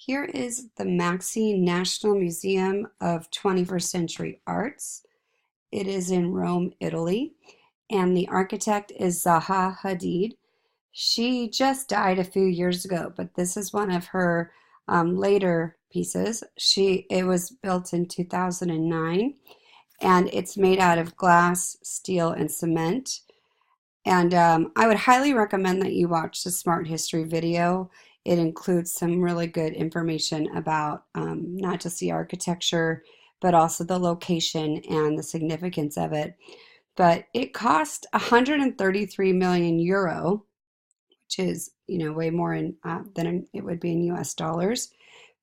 Here is the MAXXI National Museum of 21st Century Arts. It is in Rome, Italy, and the architect is Zaha Hadid. She just died a few years ago, but this is one of her later pieces. It was built in 2009, and it's made out of glass, steel, and cement. And I would highly recommend that you watch the Smart History video. It includes some really good information about not just the architecture, but also the location and the significance of it. But it cost 133 million euro, which is, way more than it would be in US dollars.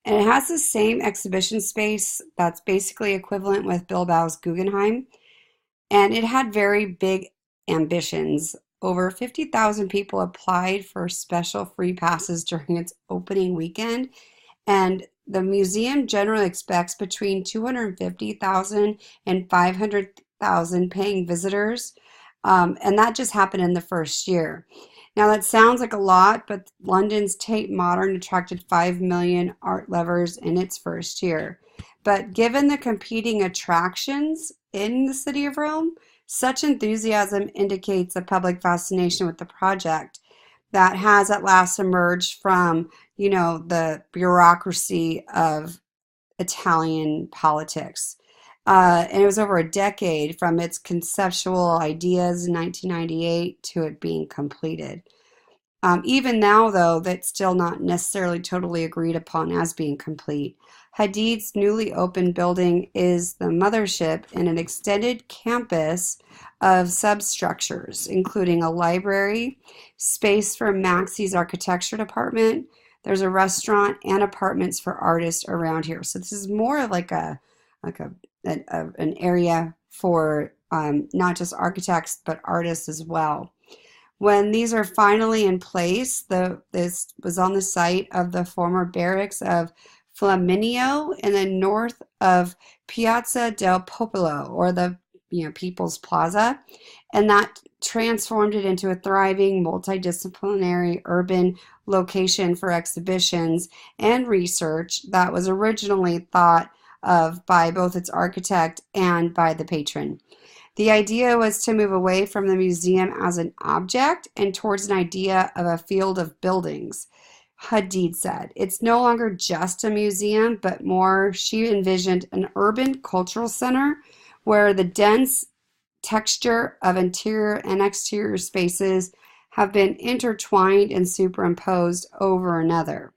And it has the same exhibition space that's basically equivalent with Bilbao's Guggenheim. And it had very big ambitions. Over 50,000 people applied for special free passes during its opening weekend, and the museum generally expects between 250,000 and 500,000 paying visitors, and that just happened in the first year. Now that sounds like a lot, but London's Tate Modern attracted 5 million art lovers in its first year. But given the competing attractions in the city of Rome, such enthusiasm indicates a public fascination with the project that has at last emerged from, the bureaucracy of Italian politics. And it was over a decade from its conceptual ideas in 1998 to it being completed. Even now, though, that's still not necessarily totally agreed upon as being complete. Hadid's newly opened building is the mothership in an extended campus of substructures, including a library, space for MAXXI's architecture department. There's a restaurant and apartments for artists around here. So this is more of like an area for not just architects but artists as well. When these are finally in place, this was on the site of the former barracks of Flaminio in the north of Piazza del Popolo, or the People's Plaza, and that transformed it into a thriving multidisciplinary urban location for exhibitions and research that was originally thought of by both its architect and by the patron. The idea was to move away from the museum as an object and towards an idea of a field of buildings. Hadid said, "It's no longer just a museum, but more," she envisioned, an urban cultural center where the dense texture of interior and exterior spaces have been intertwined and superimposed over another.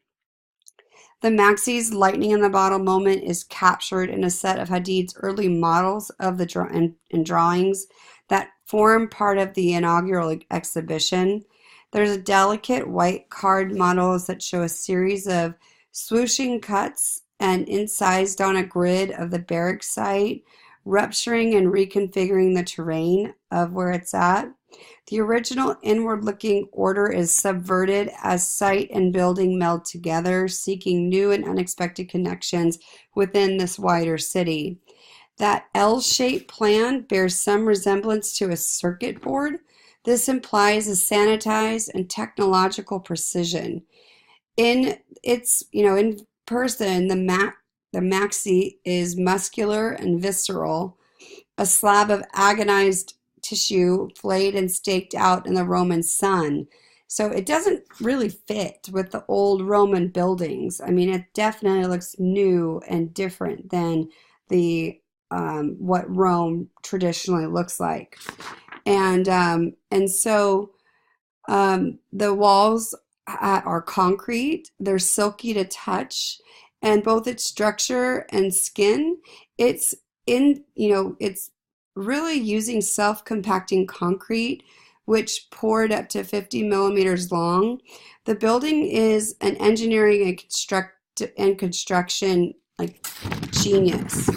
The MAXXI's lightning in the bottle moment is captured in a set of Hadid's early models of the and drawings that form part of the inaugural exhibition. There's a delicate white card models that show a series of swooshing cuts and incised on a grid of the barrack site, rupturing and reconfiguring the terrain of where it's at. The original inward-looking order is subverted as site and building meld together, seeking new and unexpected connections within this wider city. That L-shaped plan bears some resemblance to a circuit board. This implies a sanitized and technological precision. In person, the MAXXI is muscular and visceral, a slab of agonized tissue flayed and staked out in the Roman sun. So it doesn't really fit with the old Roman buildings. I mean, it definitely looks new and different than the what Rome traditionally looks like. And the walls are concrete. They're silky to touch, and both its structure and skin, it's really using self-compacting concrete, which poured up to 50 millimeters long. The building is an engineering and construction like genius.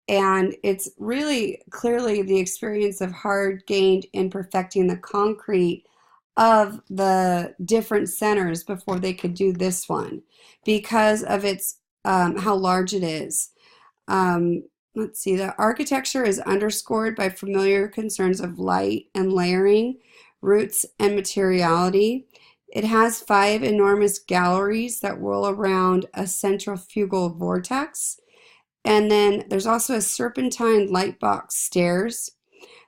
And it's really clearly the experience of hard gained in perfecting the concrete of the different centers before they could do this one because of its how large it is. Let's see, the architecture is underscored by familiar concerns of light and layering, roots and materiality. It has 5 enormous galleries that whirl around a centrifugal vortex. And then there's also a serpentine light box stairs.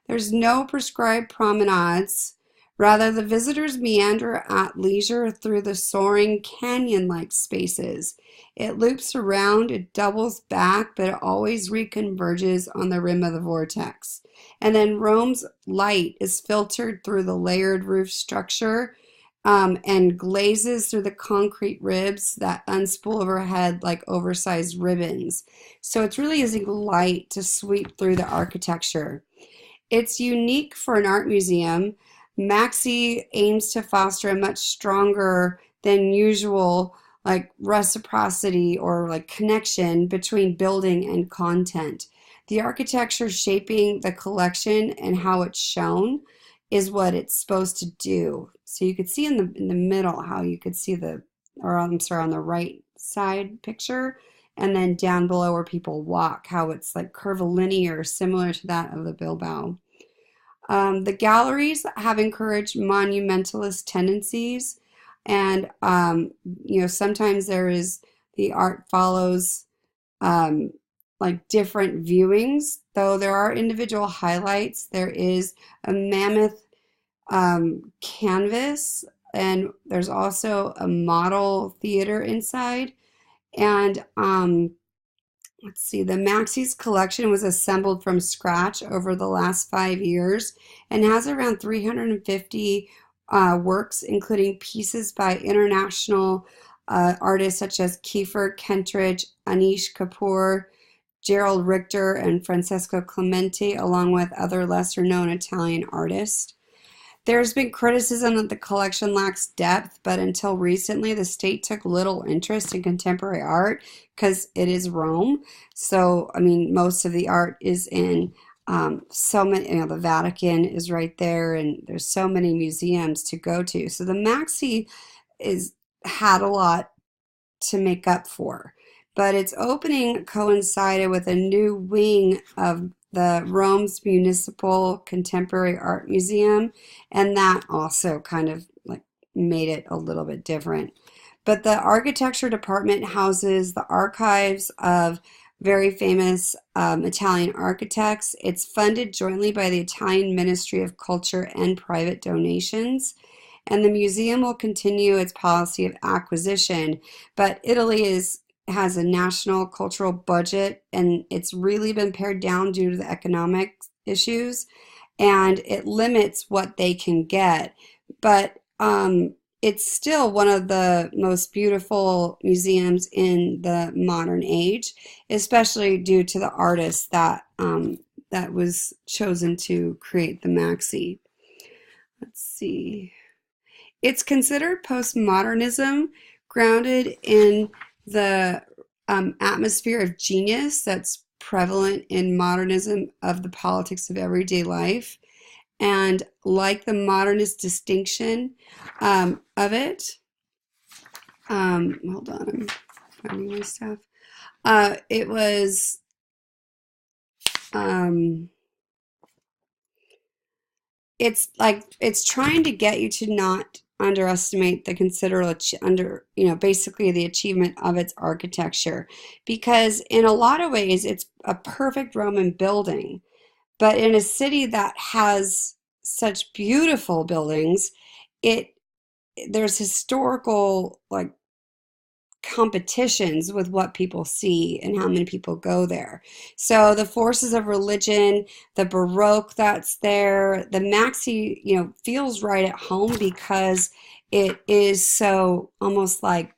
There's no prescribed promenades. Rather, the visitors meander at leisure through the soaring canyon-like spaces. It loops around, it doubles back, but it always reconverges on the rim of the vortex. And then Rome's light is filtered through the layered roof structure and glazes through the concrete ribs that unspool overhead like oversized ribbons. So it's really using light to sweep through the architecture. It's unique for an art museum. MAXXI aims to foster a much stronger than usual like reciprocity or like connection between building and content. The architecture shaping the collection and how it's shown is what it's supposed to do. So you could see in the middle how you could see I'm sorry, on the right side picture, and then down below where people walk, how it's like curvilinear, similar to that of the Bilbao. The galleries have encouraged monumentalist tendencies, and sometimes the art follows like different viewings, though there are individual highlights. There is a mammoth canvas, and there's also a model theater inside. And let's see, the MAXXI's collection was assembled from scratch over the last 5 years and has around 350 works, including pieces by international artists such as Kiefer Kentridge, Anish Kapoor, Gerald Richter, and Francesco Clementi, along with other lesser-known Italian artists. There's been criticism that the collection lacks depth, but until recently, the state took little interest in contemporary art because it is Rome. So, I mean, most of the art is in so many, the Vatican is right there, and there's so many museums to go to. So the MAXXI had a lot to make up for. But its opening coincided with a new wing of the Rome's Municipal Contemporary Art Museum, and that also kind of like made it a little bit different. But the architecture department houses the archives of very famous Italian architects. It's funded jointly by the Italian Ministry of Culture and private donations. And the museum will continue its policy of acquisition, but Italy has a national cultural budget, and it's really been pared down due to the economic issues, and it limits what they can get. But it's still one of the most beautiful museums in the modern age, especially due to the artist that was chosen to create the MAXXI. Let's see. It's considered postmodernism, grounded in the atmosphere of genius that's prevalent in modernism of the politics of everyday life. And like the modernist distinction of it, hold on, I'm finding my stuff. It was, it's trying to get you to not underestimate the basically the achievement of its architecture, because in a lot of ways it's a perfect Roman building, but in a city that has such beautiful buildings, there's historical like competitions with what people see and how many people go there. So the forces of religion, the Baroque that's there, the MAXXI, feels right at home because it is so almost like